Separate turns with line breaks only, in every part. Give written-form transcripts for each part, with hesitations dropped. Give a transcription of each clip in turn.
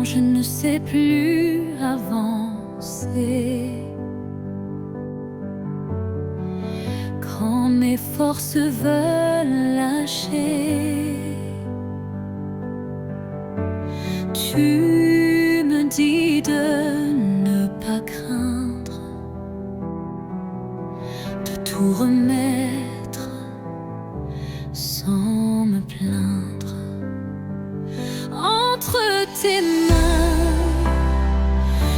je ne sais plus avancer. Quand mes forces veulent lâcher, tu me dis de ne pas craindre, de tout remettre sans me plaindre. Entre tes mains,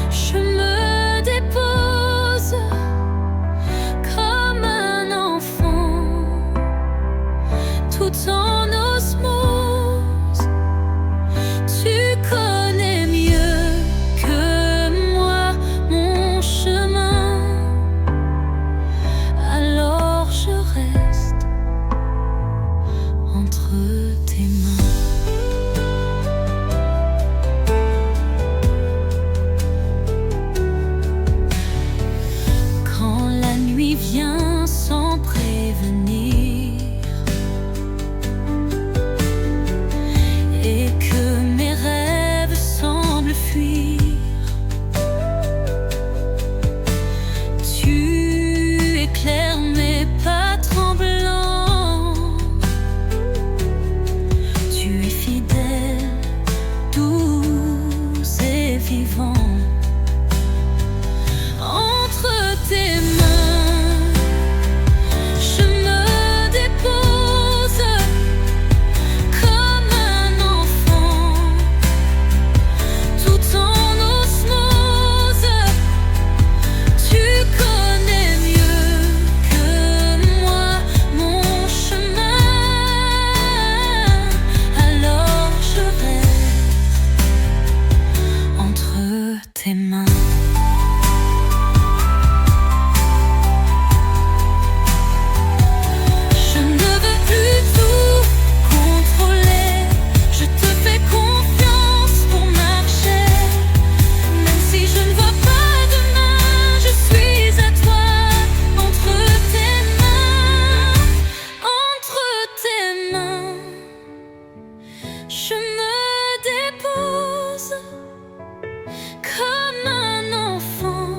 je me dépose comme un enfant, tout en osmose. Tu connais mieux que moi mon chemin, alors je reste entre tes mains. Quand la nuit vient sans prévenir et que mes rêves semblent fuir, tu éclaires mes pas tremblants. Tu es fidèle, doux et vivant. Entre tes mains, je me dépose comme un enfant, tout en osmose. Tu connais mieux que moi mon chemin, alors je reste entre tes mains. Je ne veux plus tout contrôler, je te fais confiance pour marcher. Même si je ne vois pas demain, je suis à toi. Entre tes mains, je me dépose comme un enfant,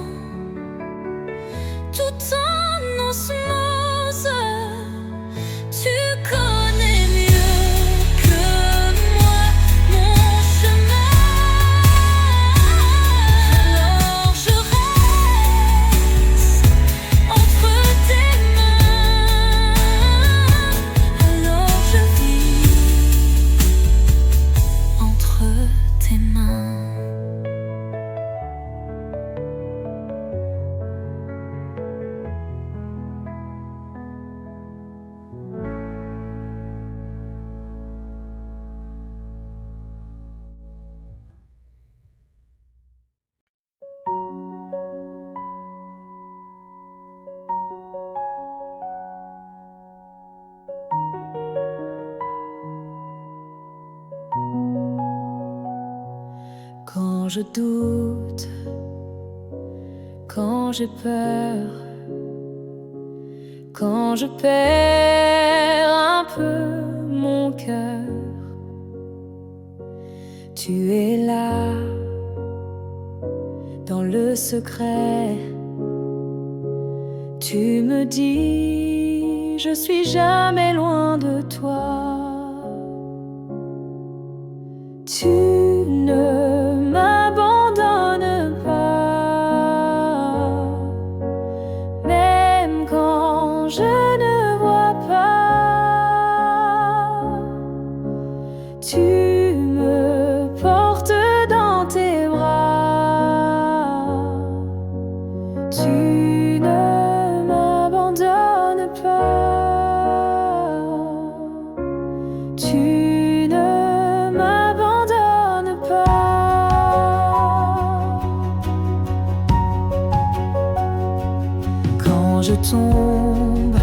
tout en osmose. Tu connais mieux que moi mon chemin, alors je reste entre tes mains, alors je vis entre tes mains. Quand je doute, quand j'ai peur, quand je perds un peu mon cœur, tu es là, dans le secret. Tu me dis, je suis jamais loin de toi. Tu ne m'abandonnes pas, même quand je ne vois pas. Tu me portes dans tes bras. Tu ne m'abandonnes pas. Tu ne m'abandonnes pas. Quand je tombe,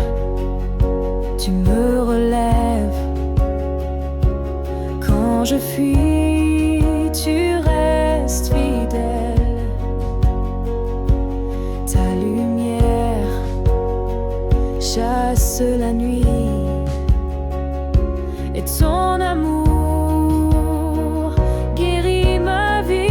tu me relèves. Quand je fuis, tu restes fidèle. Ta lumière chasse la nuit, et ton amour guérit ma vie.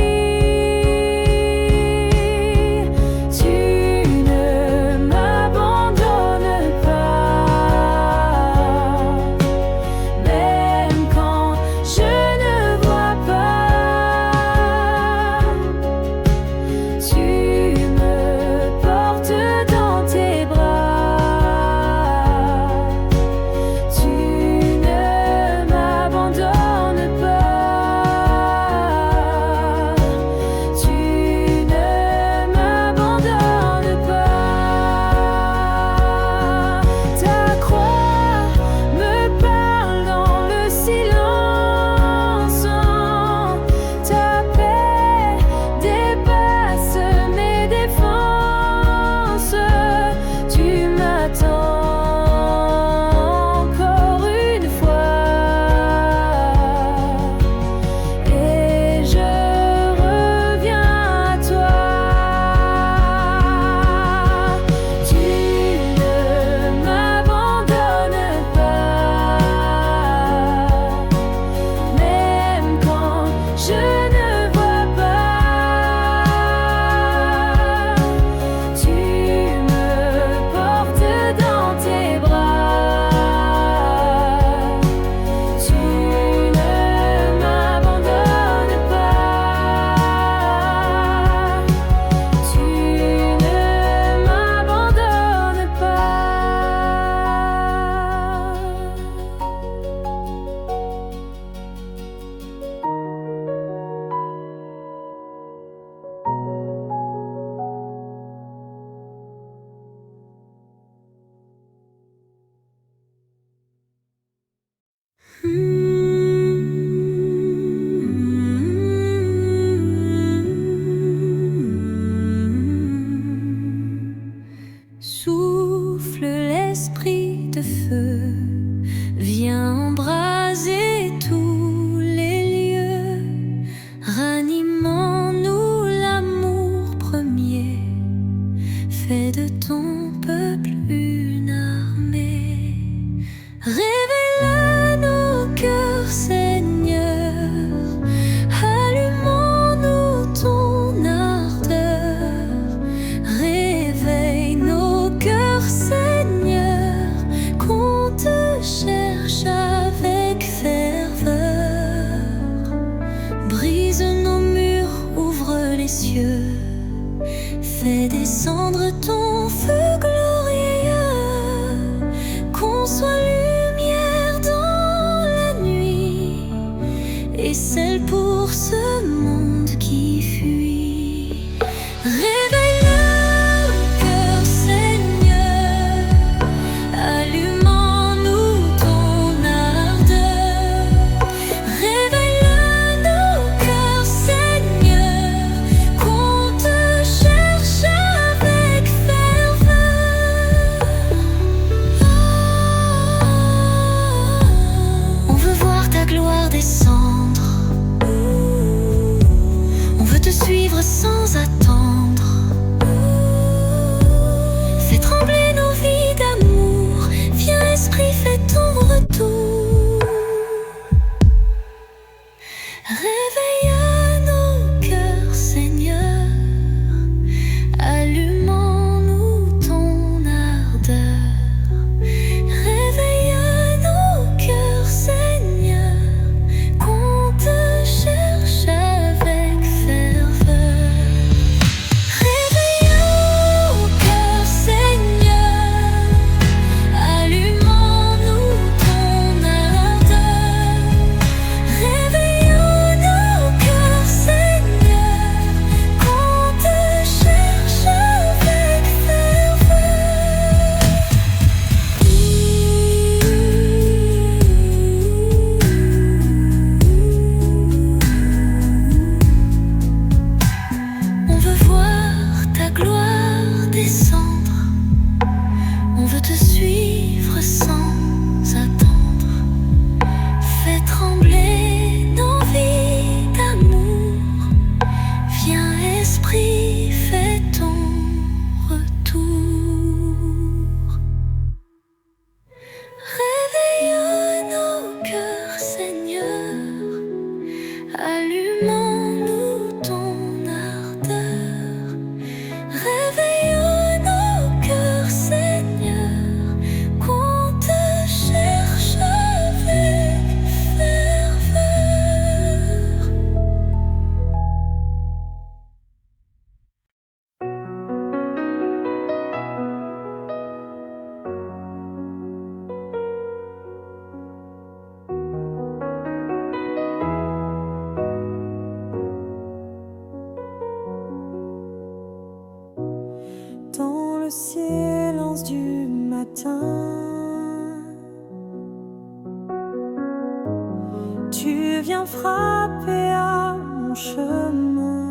viens frapper à mon chemin.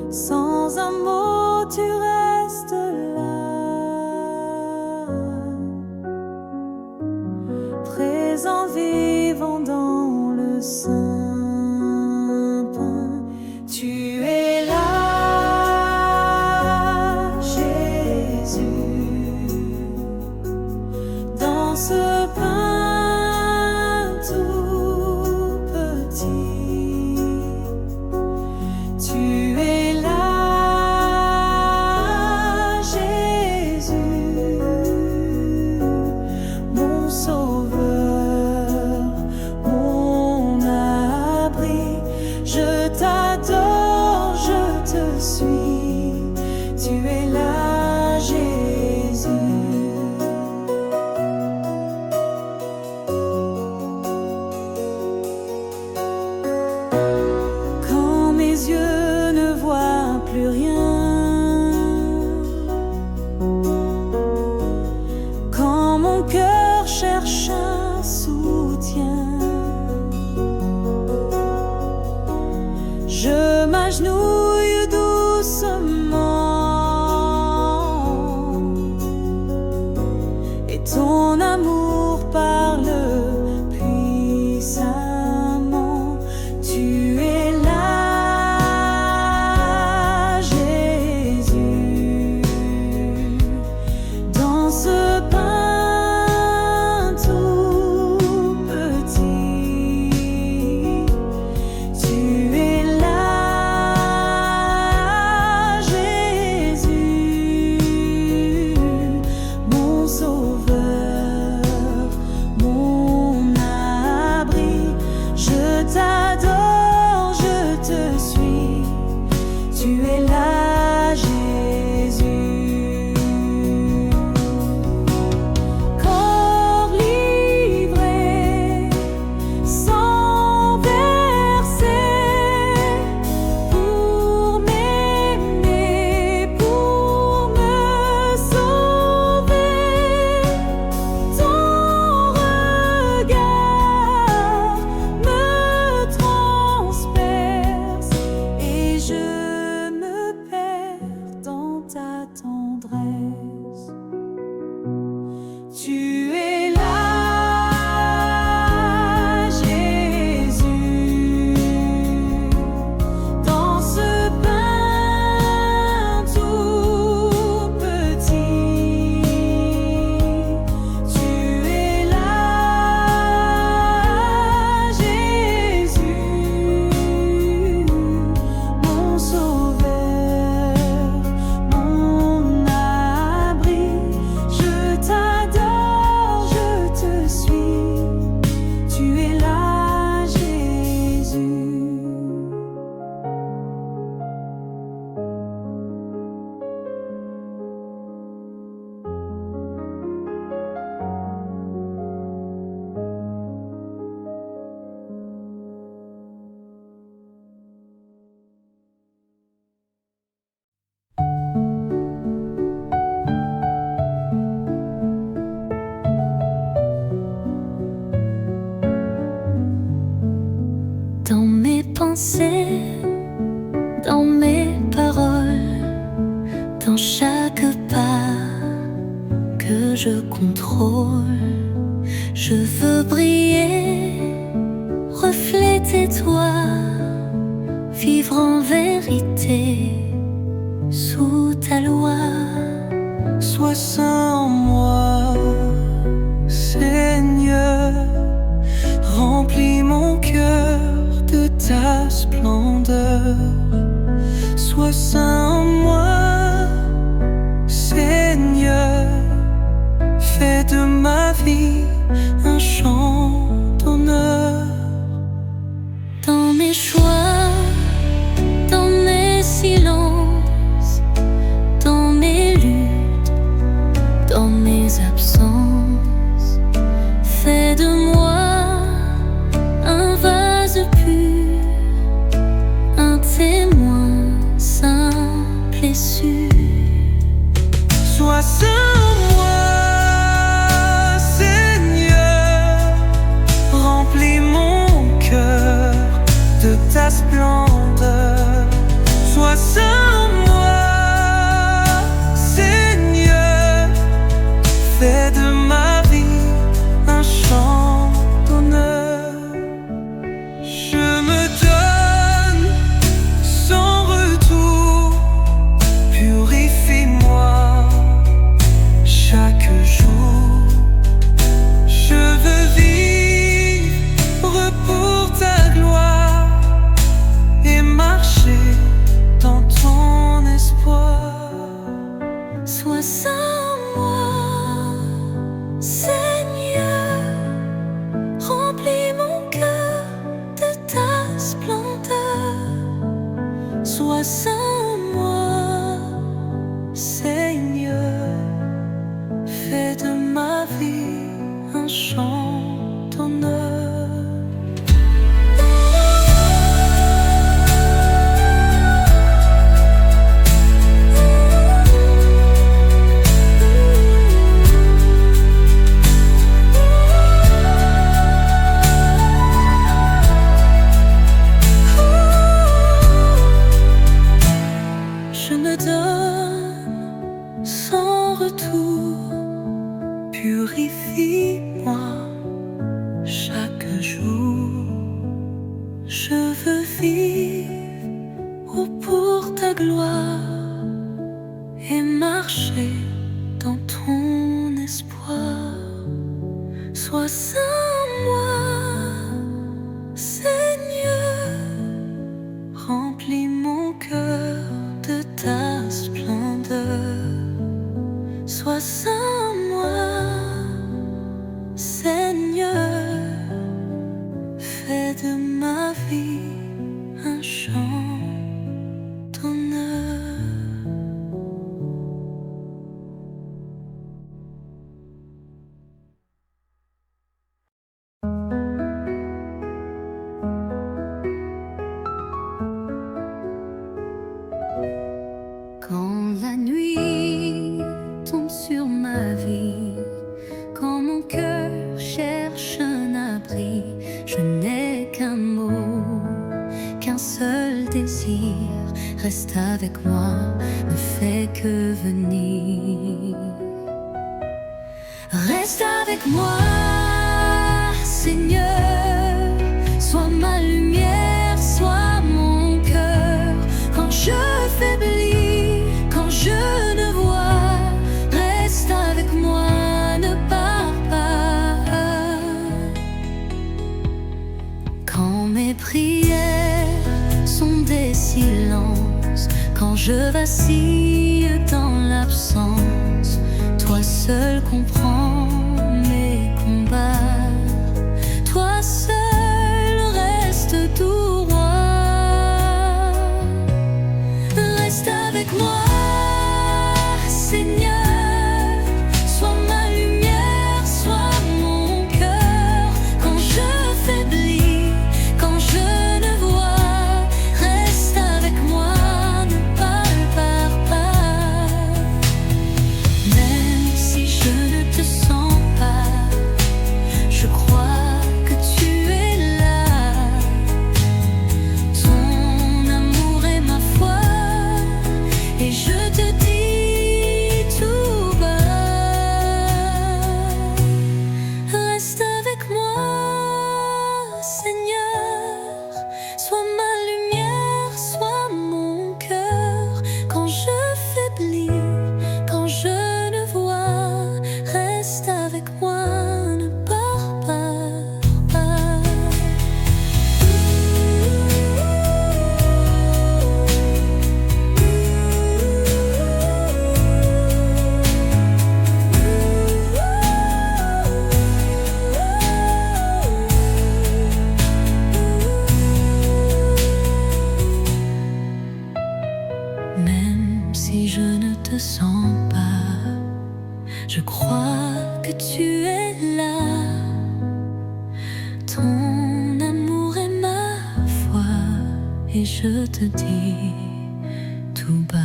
Sans un mot, tu restes là, présent, vivant dans le sein peint. Tu es là, Jésus, dans ce pain tout petit. Tu es là, Jésus, mon sauveur, mon abri. Je t'adore, je te suis. Tu es là, Jésus. Quand mes yeux ne voient plus rien, quand mon cœur cherche un soutien, je m'agenouille doucement et ton amour parle puissamment. Tu es là, Jésus, dans ce pain tout petit. Tu es là, Jésus, mon sauveur, mon abri. Je t'adore, je te suis. Tu es là, Jésus. Corps livré, sans verser, pour m'aimer, pour me sauver. Ton regard me transperce et je me perds dans ta tendresse. Tu es là, Jésus, dans ce pain tout petit. Tu es là, Jésus, mon sauveur, mon abri. Je t'adore, je te suis. Tu es là, Jésus. Dans mes pensées, dans mes paroles, dans chaque pas que je contrôle, je veux briller, refléter toi, vivre en vérité sous ta loi. Sois saint en moi, Seigneur, remplis mon cœur de ta splendeur. Sois saint en moi, Seigneur, fais de ma vie un chant d'honneur. Dans mes choix, dans mes silences, dans mes luttes, dans mes absences, fais de moi un vase pur, un témoin simple et sûr. Sois saint en moi, Seigneur, Purifie-moi chaque jour. Je veux vivre pour ta gloire et marcher dans ton espoir. Sois saint en moi, Seigneur. Remplis mon cœur de ta splendeur. Sois saint en moi, Seigneur. Fais de ma vie un chant d'honneur. Quand la nuit tombe sur ma vie, quand mon cœur cherche un abri, je n'ai qu'un mot, qu'un seul désir. Reste avec moi, ne fais que venir. Reste avec moi, Seigneur. Sois ma lumière, sois mon cœur. Quand je faiblis, quand je ne vois, reste avec moi, ne pars pas. Quand mes prières sont des silences, quand je vacille dans l'absence, toi seul comprends mes combats. Toi seul reste tout roi. Reste avec moi, Seigneur. Sois ma lumière, sois mon cœur. Quand je faiblis, quand je ne vois, reste avec moi, ne pars pas. Même si je ne te sens pas, je crois que tu es là. Ton amour est ma foi, et je te dis tout bas. Reste avec moi, Seigneur. Sois ma lumière, sois mon cœur. Quand je faiblis, quand je ne vois, reste avec moi, ne pars pas. Même si je ne te sens pas, je crois que tu es là. Ton amour est ma foi, et je te dis tout bas.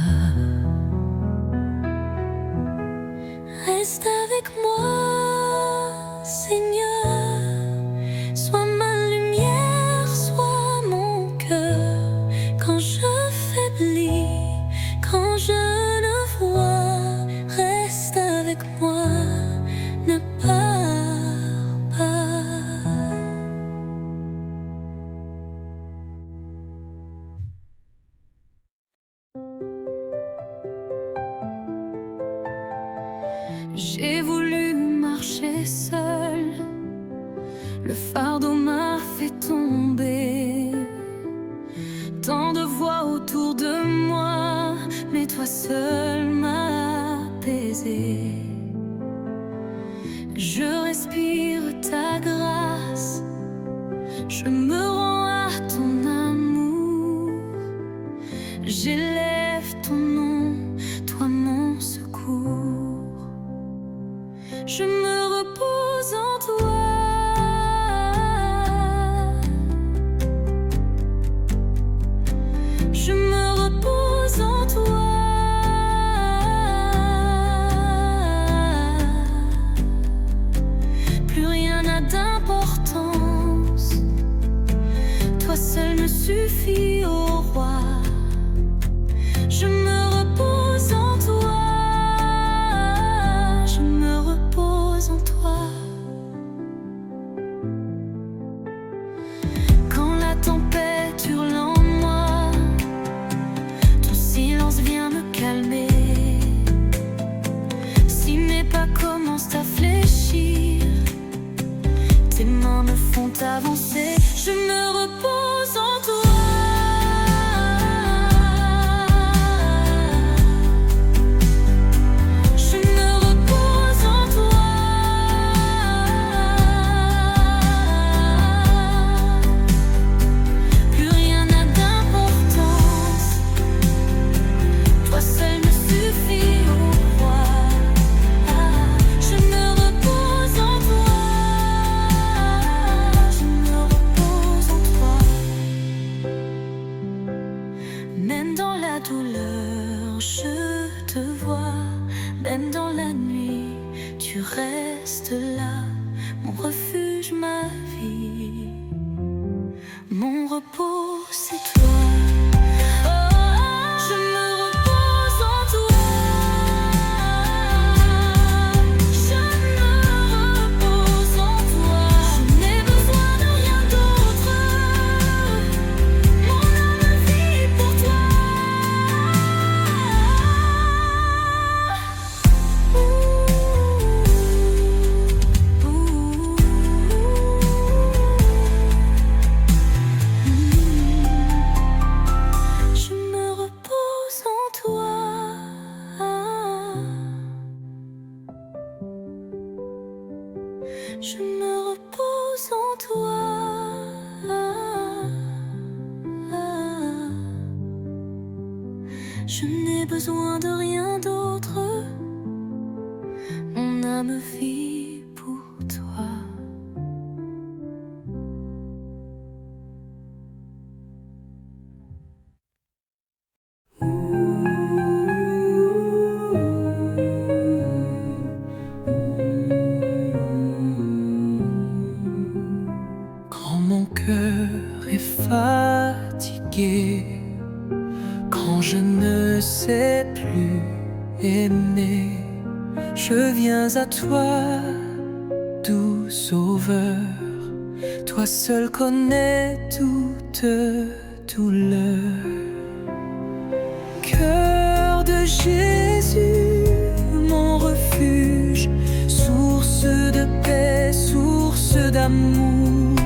Reste avec moi, Seigneur. Sois ma lumière, sois mon cœur. Quand je faiblis, quand je ne vois, reste avec moi, ne pars pas. J'ai voulu marcher seul, le fardeau m'a fait tomber. Tant de voix autour de moi, mais toi seul m'as apaisé. Je respire ta grâce, je me rends à ton amour. J'élève ton nom, toi mon secours. Je me repose en toi. Je me repose en toi. Plus rien n'a d'importance. Toi seul me suffit, ô roi. Je me repose en toi. Je me repose en avancer. Je me repose en toi. Je me repose en toi. Plus rien n'a d'importance. Toi seul me suffit, oh roi. Je me repose en toi. Je me repose en toi. Même dans la douleur, je te vois. Même dans la nuit, tu restes là. Mon refuge, ma vie. Mon repos, c'est toi. Je me repose en toi. Je me repose en toi. Je n'ai besoin de rien d'autre. Mon âme vit pour toi. Je me repose en toi. Je me repose en toi. Je n'ai besoin de rien d'autre. Mon âme vit pour toi.
Quand mon cœur est fatigué, quand je ne sais plus aimer, je viens à toi, doux sauveur. Toi seul connais toute douleur. Cœur de Jésus, mon refuge, source de paix, source d'amour.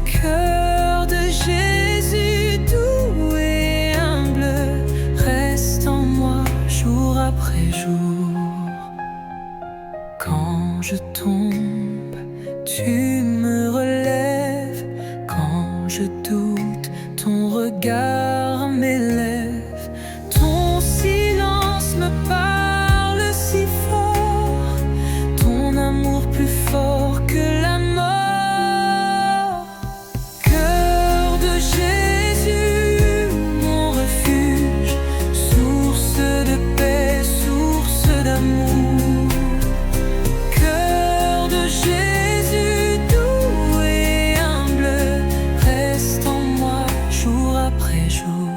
Cœur de Jésus, doux et humble, reste en moi jour après jour. Quand je tombe, tu me relèves. Quand je doute, ton regard m'élève. Ton silence me parle si fort, ton amour plus fort que la mort. Cœur de Jésus, mon refuge, source de paix, source d'amour. Cœur de Jésus, doux et humble, reste en moi jour après jour.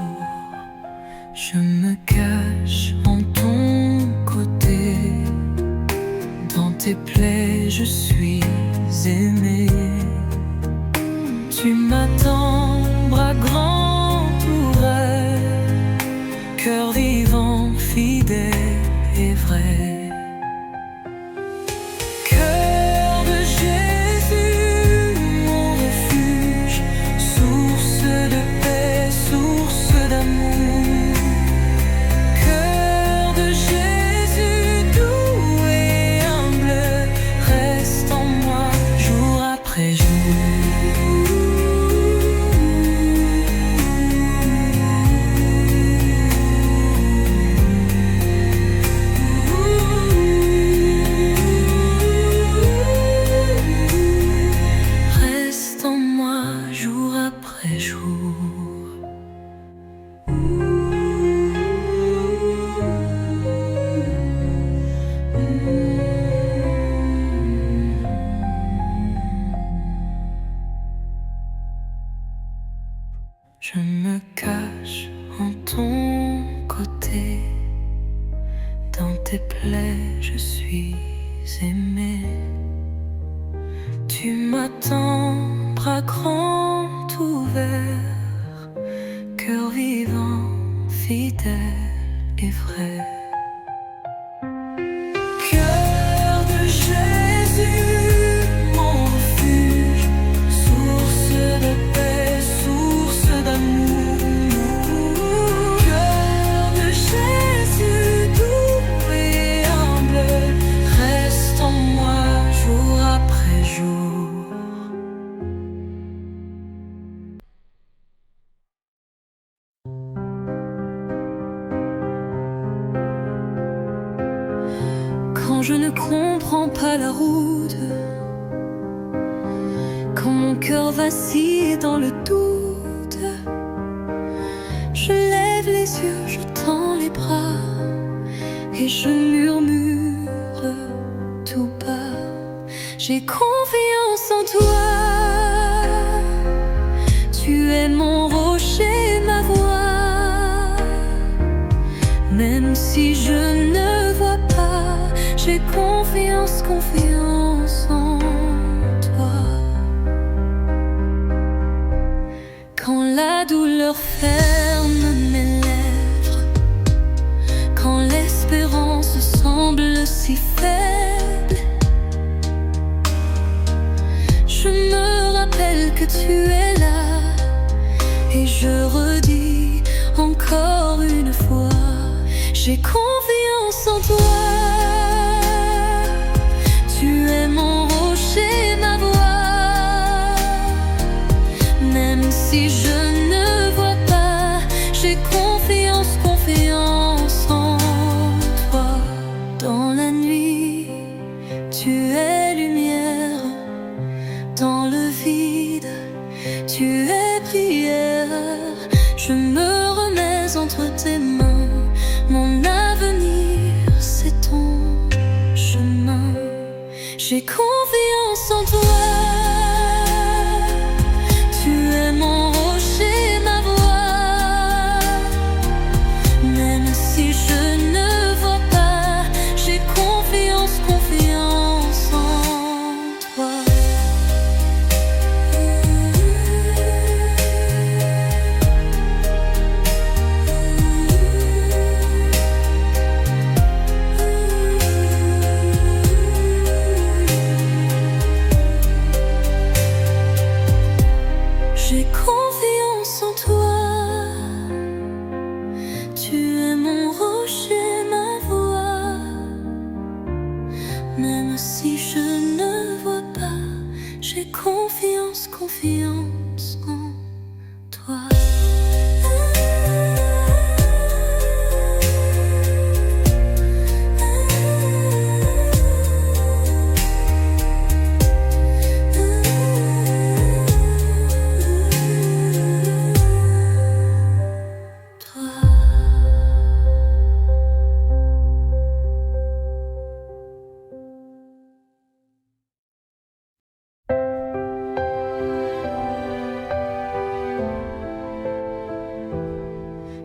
Je me cache en ton côté, dans tes plaies je suis aimé. Tu m'attends, bras grands ouverts, cœur vivant, fidèle et vrai. Cœur de Jésus, mon refuge, source de paix, source d'amour. Cœur de Jésus, doux et humble, reste en moi jour après jour. Reste en moi jour après jour. Je me cache en ton côté, dans tes plaies je suis aimé. Tu m'attends, bras grands ouverts, cœur vivant, fidèle et vrai. Cœur de Jésus, mon refuge, quand je ne comprends pas la route, quand mon cœur vacille dans le doute, je lève les yeux, je tends les bras et je murmure tout bas: j'ai confiance en toi. Tu es mon rocher, ma voix. Même si je ne vois pas, j'ai confiance, confiance en toi. Quand la douleur ferme mes lèvres, quand l'espérance semble si faible, je me rappelle que tu es là et je redis encore une fois: j'ai confiance en toi. Tu es mon rocher, ma voix. Même si je ne vois pas, j'ai confiance, confiance en toi. Dans la nuit, tu es lumière. Dans le vide, tu es prière. Je me remets entre tes mains. Mon avenir, c'est ton chemin. J'ai confiance en toi. Tu es mon rocher, ma voix. Même si je ne vois pas, j'ai confiance, confiance en toi. J'ai confiance en toi. Tu es mon rocher, ma voix. Même si je ne vois pas, j'ai confiance, confiance en toi.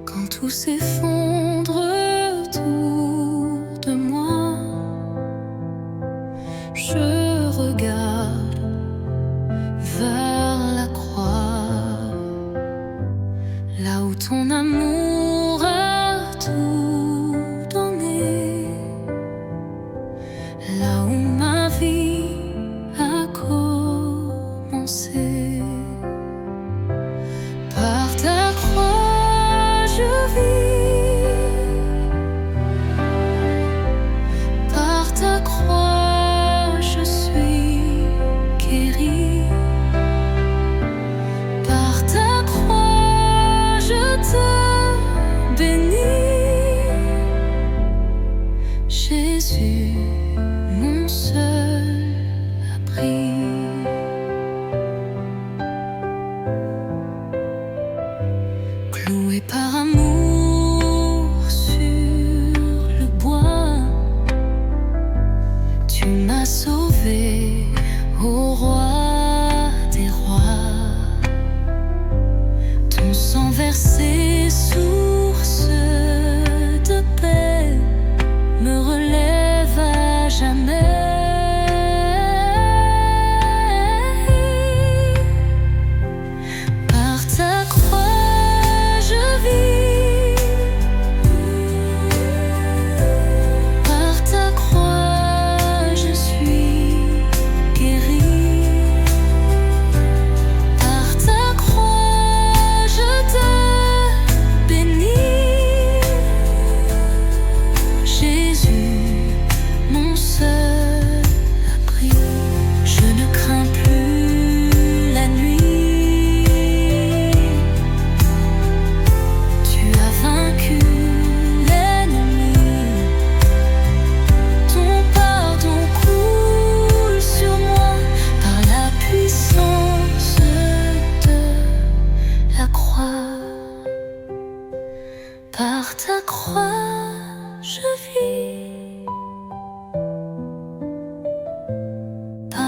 Quand tout s'effondre autour de moi, je regarde vers la croix, là où ton amour a tout donné, là où ma vie a commencé. Par ta croix je vis.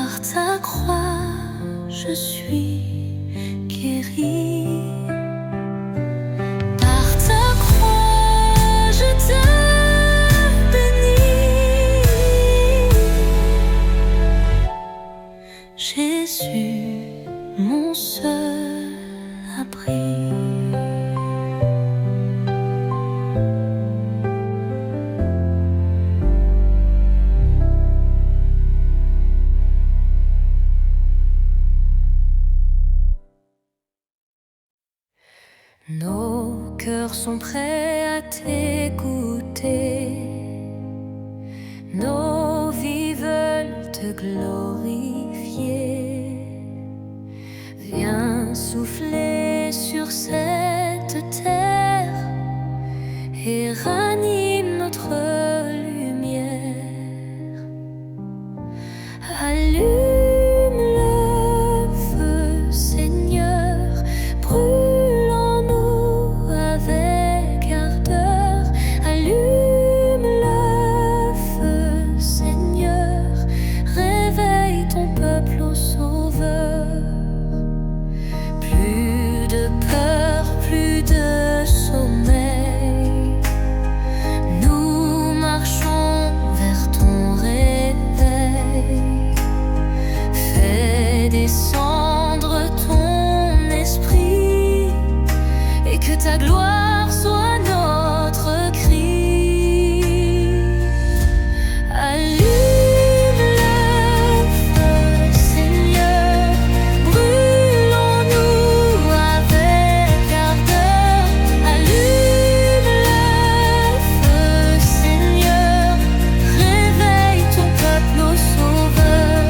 Par ta croix, je suis guérie. Par ta croix, je te bénis. Jésus, mon seul abri. Nos cœurs sont prêts à t'écouter, nos vies veulent te glorifier. Viens souffler sur cette terre et ranime notre lumière. Allume le feu, Seigneur, brûle en nous avec ardeur. Allume le feu, Seigneur, réveille ton peuple au Sauveur. Plus de peur, plus de sommeil, nous marchons vers ton réveil. Fais descendre ton esprit et que ta gloire soit notre cri. Allume le feu, Seigneur, brûle en nous avec ardeur. Allume le feu, Seigneur, réveille ton peuple au Sauveur.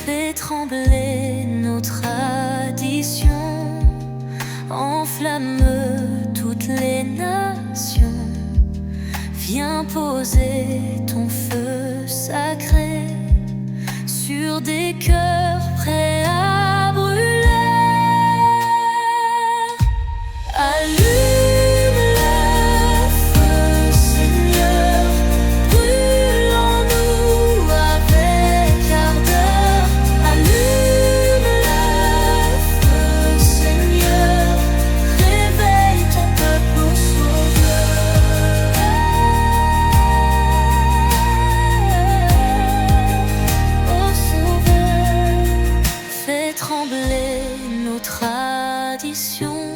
Fais trembler nos traditions, enflamme toutes les nations. Viens poser ton feu sacré sur des cœurs prêts à brûler. Allume le feu, Seigneur, brûle en nous avec ardeur. Allume le feu, Seigneur, réveille ton peuple au Sauveur. Au Sauveur, fais trembler nos traditions,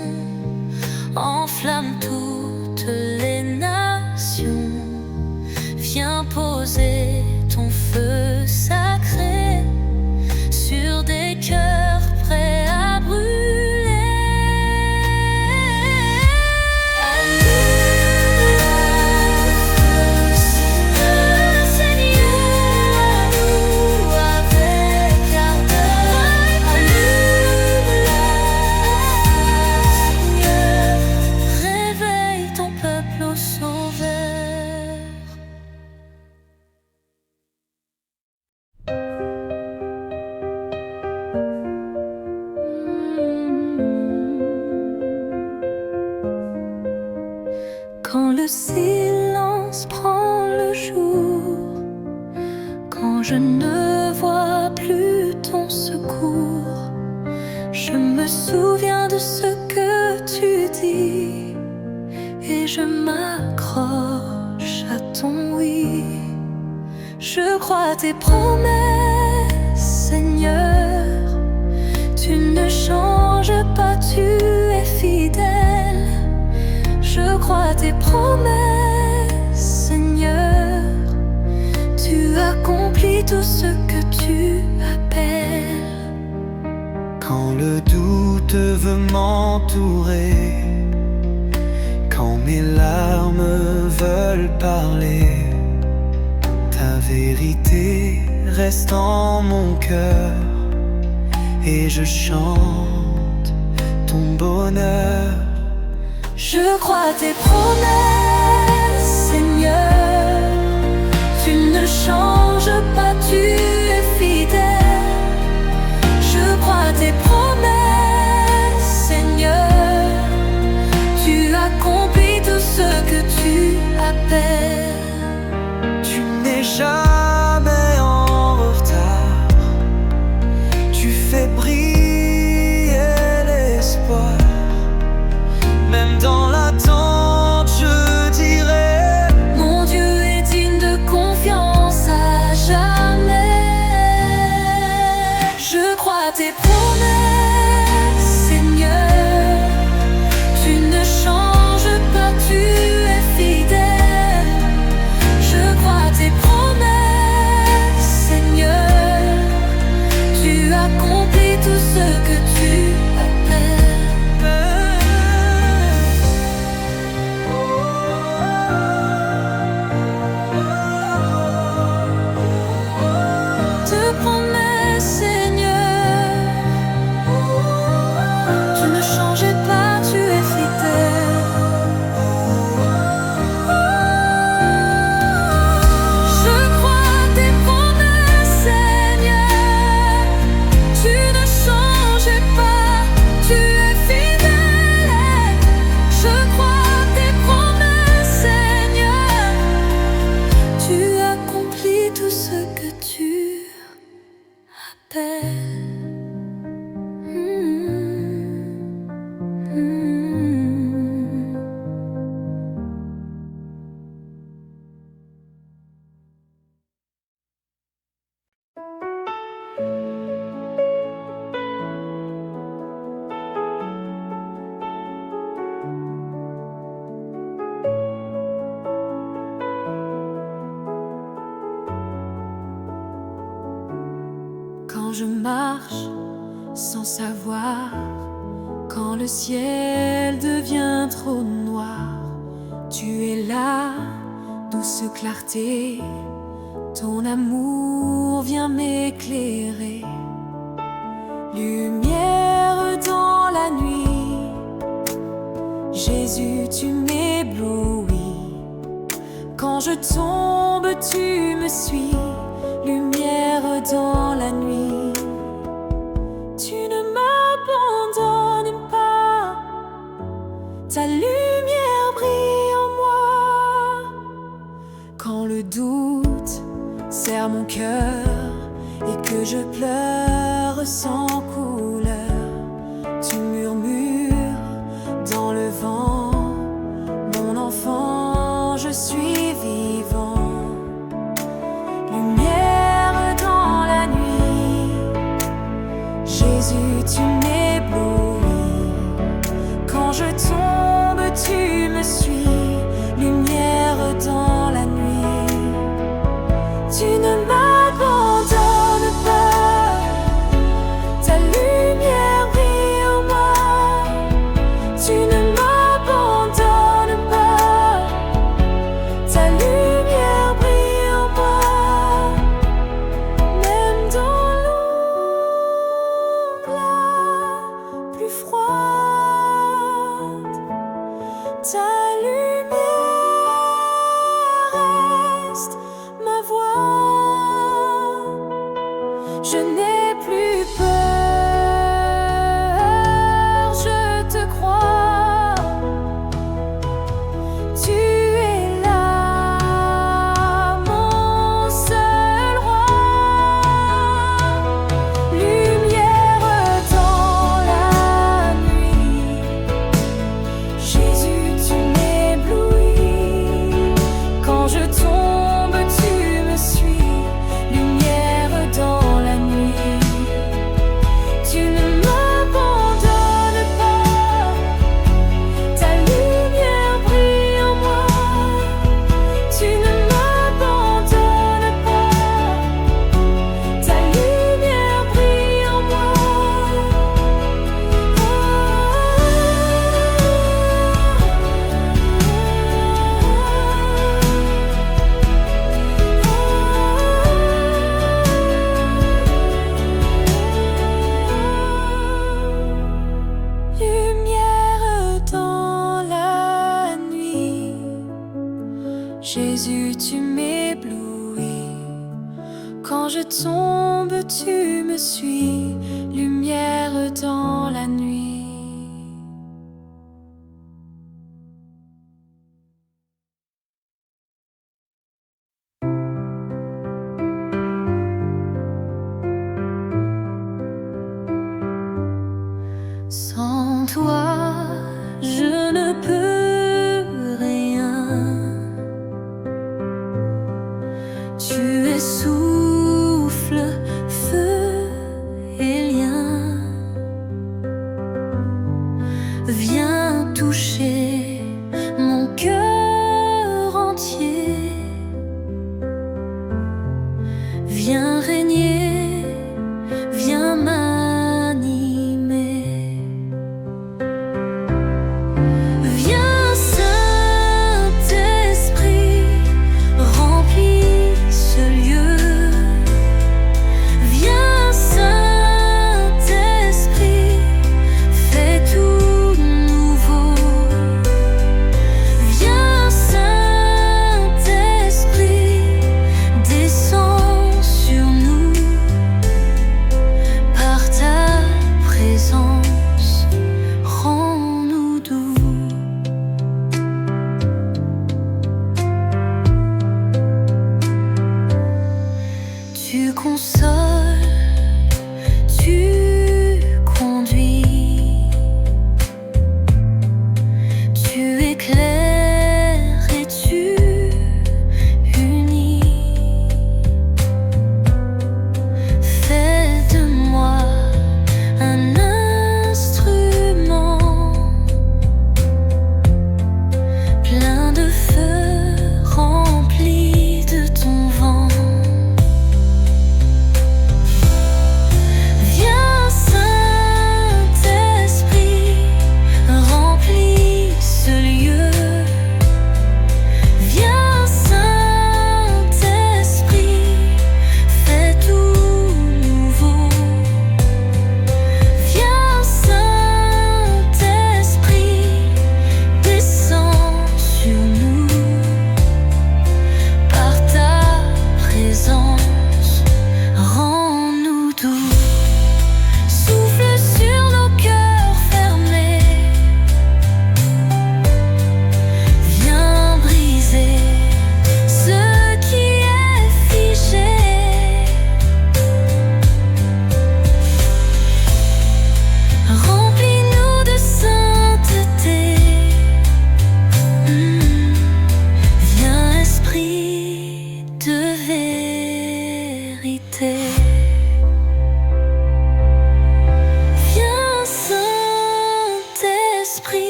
enflamme toutes les nations. Viens poser ton feu sacré sur des cœurs prêts à brûler. Allume le feu, Seigneur, nous avec ardeur. Allume le Seigneur, réveille ton peuple au Sauveur. Quand le silence prend le jour, quand je ne vois plus ton secours, je me souviens de ce que tu dis et je m'accroche à ton oui. Je crois à tes promesses, Seigneur. Tu ne changes pas, tu es fidèle. Je crois à tes promesses, Seigneur. Tu accomplis tout ce que tu appelles.
Quand le doute veut m'entourer, quand mes larmes veulent parler, ta vérité reste en mon cœur et je chante ton bonheur.
Je crois à tes promesses, Seigneur. Tu ne changes pas, tu es fidèle. Je crois à tes promesses, Seigneur. Tu accomplis tout ce que tu appelles.
Tu n'es jamais en retard,
tes promesses, Seigneur. Tu ne changes pas, tu es fidèle. Je crois tes promesses, Seigneur. Tu accomplis tout ce que tu
je marche sans savoir, quand le ciel devient trop noir, tu es là, douce clarté, ton amour vient m'éclairer. Lumière dans la nuit, Jésus, tu m'éblouis. Quand je tombe, tu me suis, lumière dans la nuit. Tu ne m'abandonnes pas, ta lumière brille en moi. Quand le doute serre mon cœur et que je pleure sans couleur, tu murmures dans le vent, mon enfant, je suis vivant. Lumière dans la nuit, Jésus, tu m'éblouis. Quand je tombe, tu me suis, lumière dans la nuit. Tu ne m'abandonnes pas, ta lumière brille en moi. Tu ne m'abandonnes pas, ta lumière brille en moi. Même dans l'ombre la plus froide, ta lumière reste ma voix. Je n'ai plus peur, je te crois. Tu es là, mon seul roi. Lumière dans la nuit, Jésus, tu m'éblouis. Quand je tombe, tu me suis, lumière dans la nuit. Tu ne m'abandonnes pas, ta lumière brille en moi. Tu ne m'abandonnes pas, ta lumière brille en moi. Lumière dans la nuit, Jésus, tu m'éblouis. Quand je tombe, tu me suis, lumière dans la nuit.
Sans toi, je ne peux rien. Tu es souffle, feu et lien.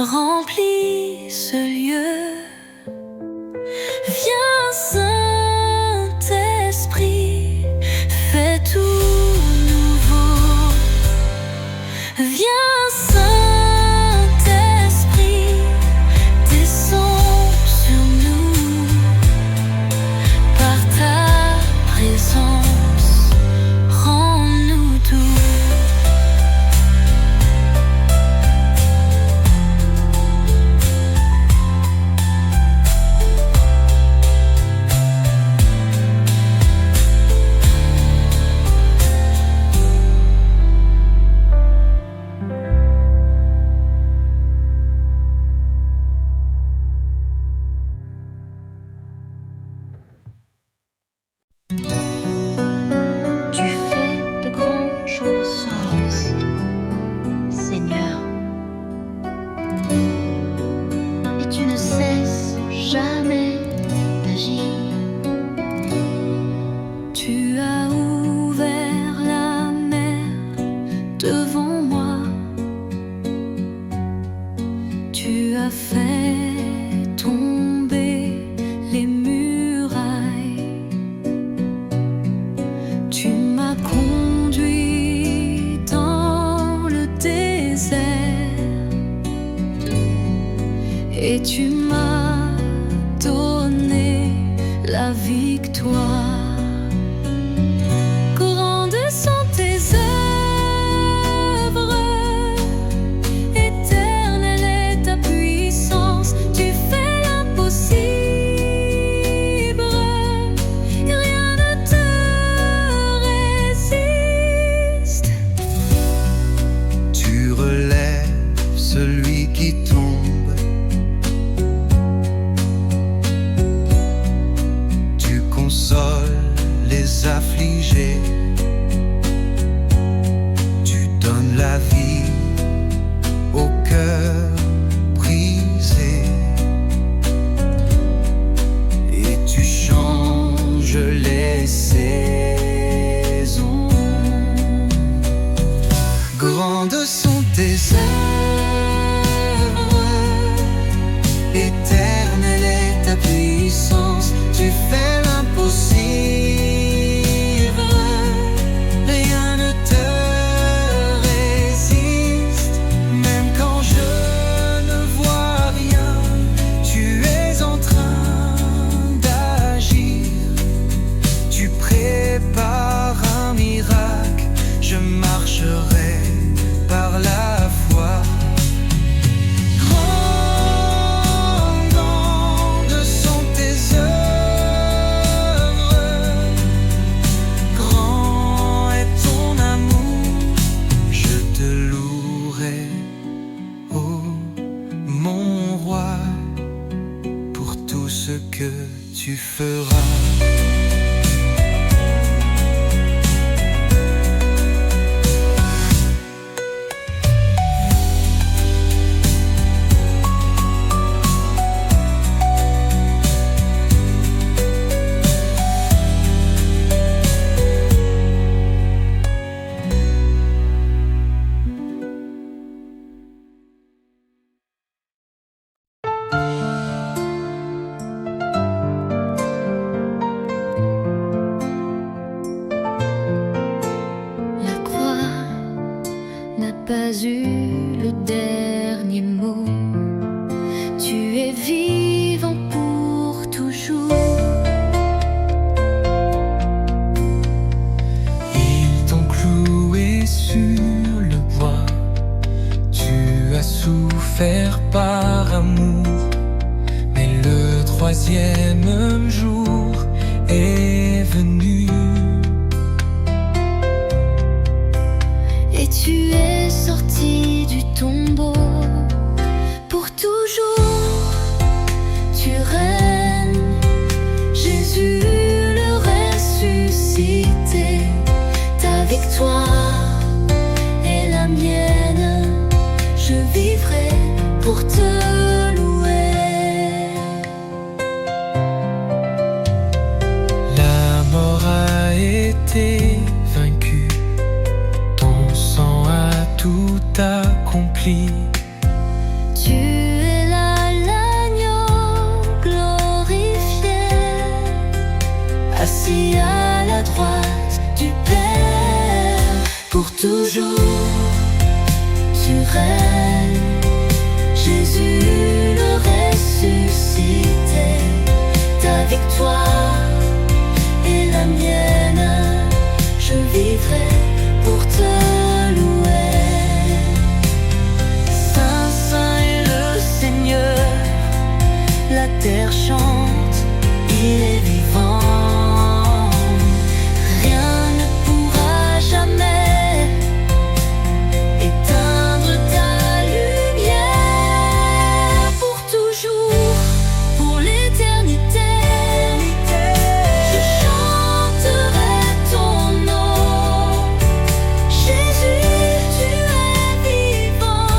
remplis ce lieu. Viens Saint-Esprit, fais tout nouveau. Viens Saint-Esprit, descends sur nous. Par ta présence, rends-nous doux.
Tu fais de grandes choses, Seigneur, et tu ne cesses jamais d'agir.
Tu as ouvert la mer devant moi. Tu as fait tomber les murailles. Tu m'as conduit dans le désert et tu m'as donné la victoire. Grandes sont tes œuvres, éternelle est ta puissance. Tu fais l'impossible, rien ne te résiste.
Tu relèves celui qui tombe. Tu consoles les affligés. Tu donnes la vie au cœur brisé. Et tu changes les saisons. Grandes sont tes œuvres, éternelle est ta puissance. Tu fais l'impossible, rien ne te résiste. Même quand je ne vois rien, tu es en train d'agir. Tu prépares un miracle, je marcherai par la foi. Grandes sont tes œuvres, grand est ton amour. Je te louerai, ô mon roi, pour tout ce que tu feras.
La croix n'a pas eu le dernier mot. Tu es vivant pour toujours.
Ils t'ont cloué sur le bois. Tu as souffert par amour. Mais le troisième jour est venu.
Et tu es sorti du tombeau pour toujours. Tu règnes, Jésus le ressuscité. Ta victoire est la mienne. Je vivrai pour te louer.
La mort a été vaincue. Ton sang a tout accompli.
Tu es là, l'agneau glorifié, assis à la droite du Père. Pour toujours, tu règnes, Jésus le ressuscité. Ta victoire est la mienne, je vivrai pour te louer. Saint, Saint est le Seigneur, la terre chante, il est vivant. Rien ne pourra jamais éteindre ta lumière. Pour toujours, pour l'éternité, je chanterai ton nom. Jésus, tu es vivant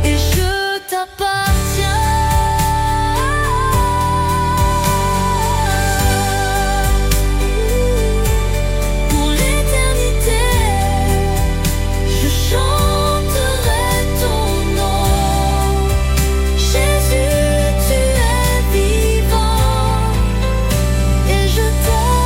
et je t'appartiens. Pour l'éternité, je chanterai ton nom. Jésus, tu es vivant et je t'appartiens.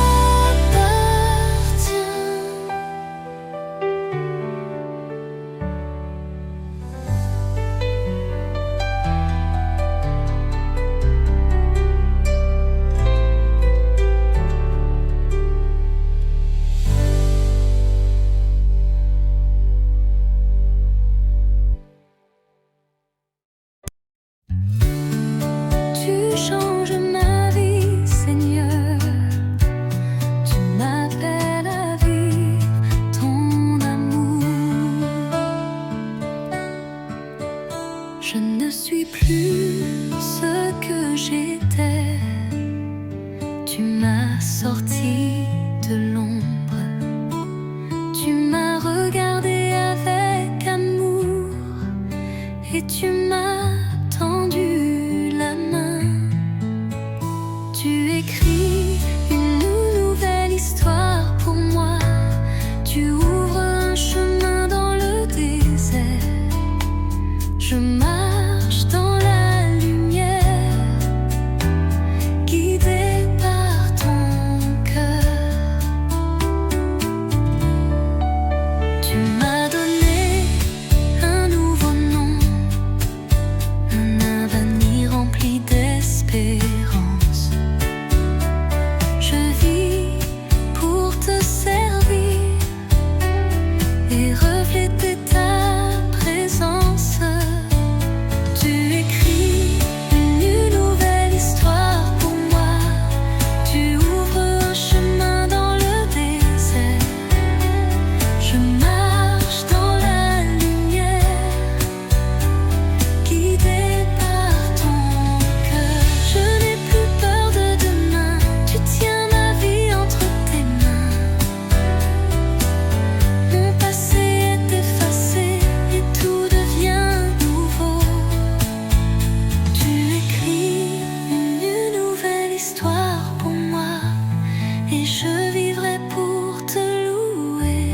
Tu changes ma vie, Seigneur. Tu m'appelles à vivre ton amour. Je ne suis plus ce que j'étais. Tu m'as sorti de l'ombre. Tu m'as regardé avec amour et tu m'as tendu la main. Tu écris une nouvelle histoire pour moi. Tu ouvres un chemin dans le désert. Je marche dans la lumière, guidée par ton cœur. Tu m'as donné un nouveau nom, un avenir rempli d'espérance. Je vis pour te servir et refléter ta présence. Tu écris une nouvelle histoire pour moi. Tu ouvres un chemin dans le désert. Je marche dans la lumière, guidée par ton cœur. Je n'ai plus peur de demain. Tu tiens ma vie entre tes mains. Mon passé est effacé et tout devient nouveau. Tu écris une nouvelle histoire pour moi et je vivrai pour te louer.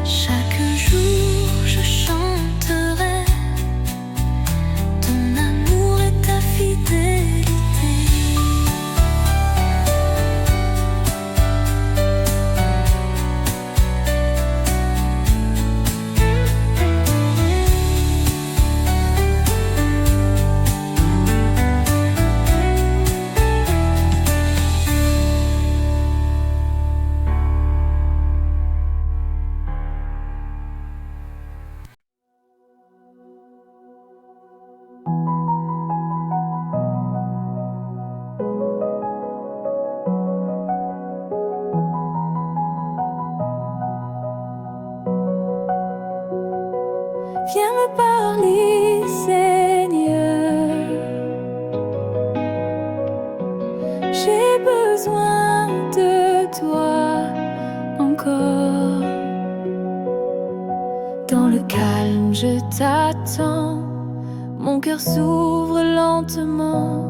Chaque jour je chanterai ton amour et ta fidélité. Viens me parler, Seigneur. J'ai besoin de toi encore. Dans le calme, je t'attends. Mon cœur s'ouvre lentement.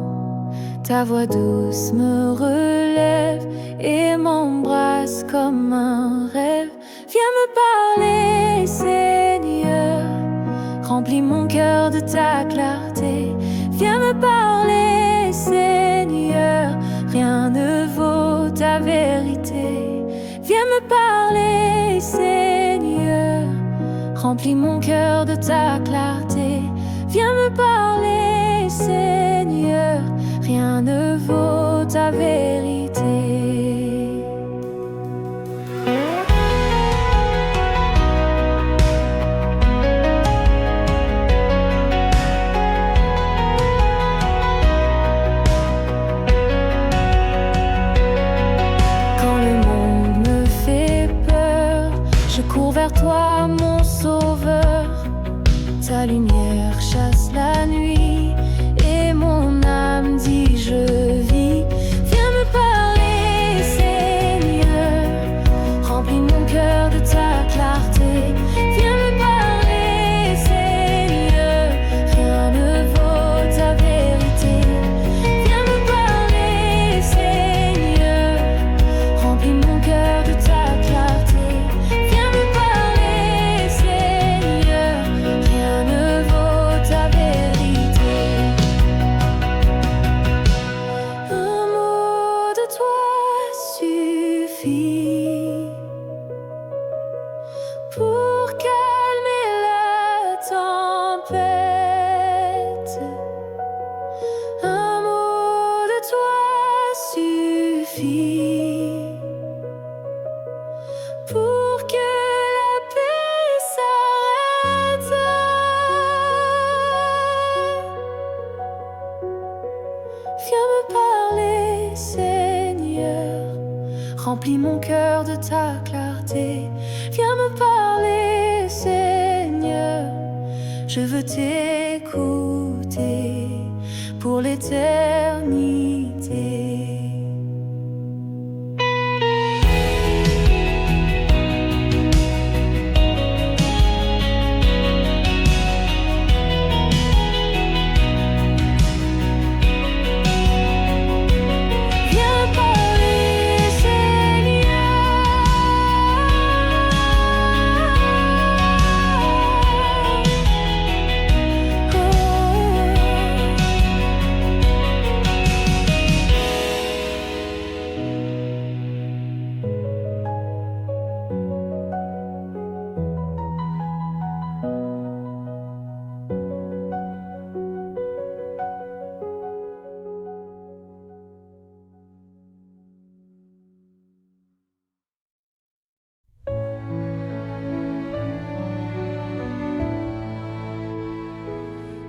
Ta voix douce me relève et m'embrasse comme un rêve. Viens me parler, Seigneur. Remplis mon cœur de ta clarté. Viens me parler, Seigneur, rien ne vaut ta vérité. Viens me parler, Seigneur, remplis mon cœur de ta clarté. Viens me parler, Seigneur, rien ne vaut ta vérité. Vers toi, mon sauveur, ta lumière chasse la nuit et mon âme dit je vis. Viens me parler, Seigneur, remplis mon cœur de ta clarté. Viens me parler, Seigneur, rien ne vaut ta vérité. Viens me parler, Seigneur, remplis mon cœur de ta clarté. Pour calmer la tempête, un mot de toi suffit. Pour que la paix s'arrête. Viens me parler, Seigneur, remplis mon cœur de ta clarté. Viens me parler, Seigneur, je veux t'écouter pour l'éternité.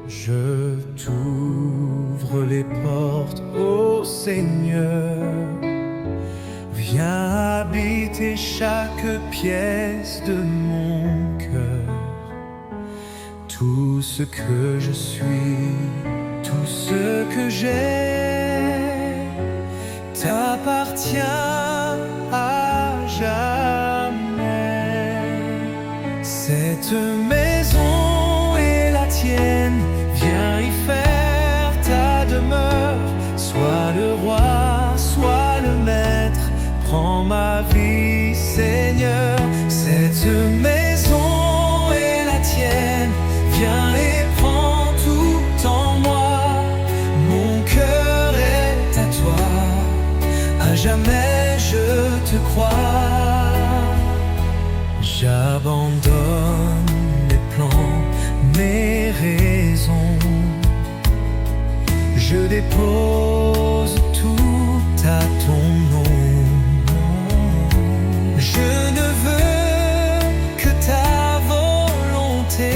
Je t'ouvre les portes, ô Seigneur. Viens habiter chaque pièce de mon cœur. Tout ce que je suis, tout ce que j'ai, t'appartient à jamais. Cette maison est la tienne. Viens y faire ta demeure. Sois le roi, sois le maître. Prends ma vie, Seigneur. Cette maison est la tienne. Viens et prends tout en moi. Mon cœur est à toi. À jamais je te crois. J'abandonne mes plans, mes raisons. Je dépose tout à ton nom. Je ne veux que ta volonté,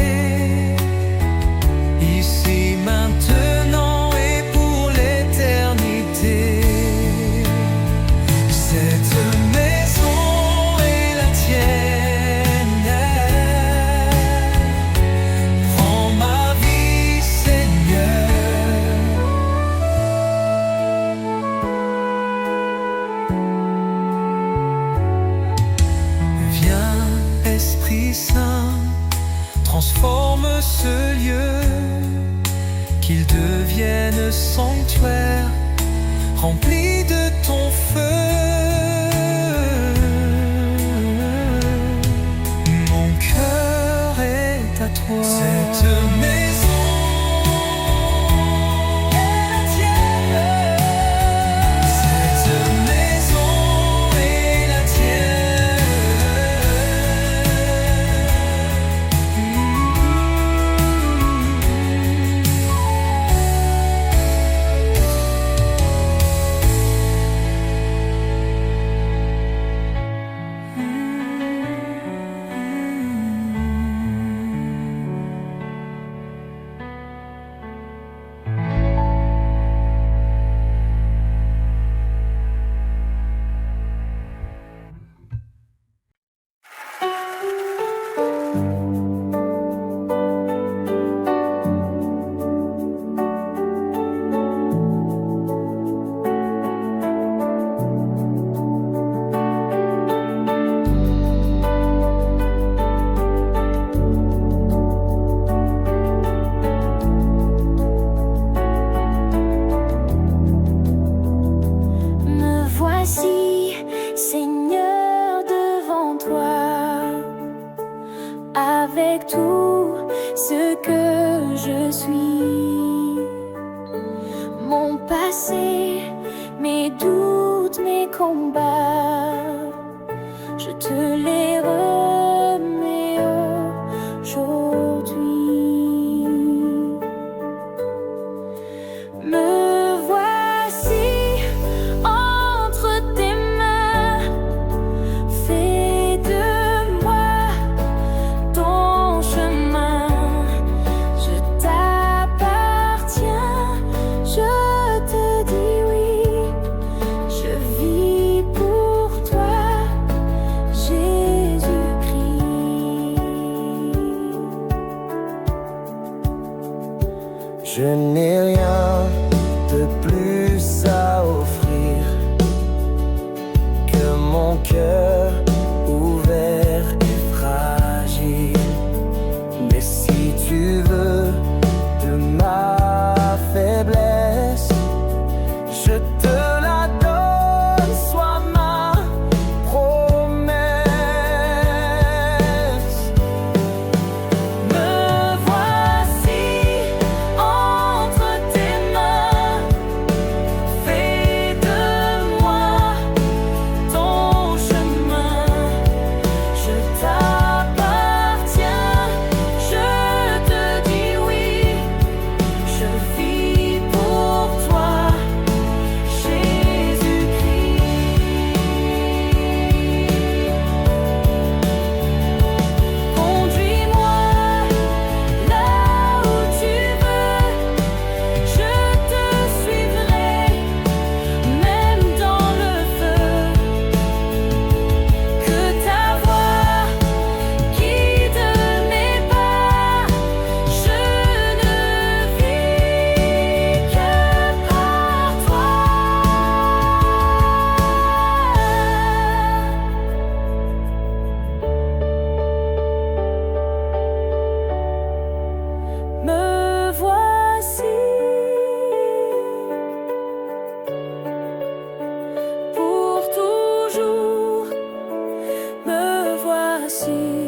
ici, maintenant et pour l'éternité. Cette maison est la tienne. Prends ma vie, Seigneur. Viens, Esprit Saint, transforme ce lieu, qu'il devienne sanctuaire, rempli de ton feu. Mon cœur est à toi. Cette maison
avec tout ce que je suis. Mon passé, mes doutes, mes combats, je te les remets aujourd'hui. Me voici entre tes mains, fais de moi ton chemin. Je t'appartiens, je te dis oui, je vis pour toi, Jésus-Christ.
Je n'ai rien de plus à offrir que mon cœur ouvert et fragile. Mais si tu veux de ma faiblesse, je te la donne, sois ma promesse.
Me voici entre tes mains, fais de moi ton chemin. Je t'appartiens, je te dis oui, je vis pour toi, Jésus-Christ. Conduis-moi là où tu veux, je te suivrai, même dans le feu. Que ta voix guide mes pas, je ne vis que par toi. Me voici pour toujours, me voici.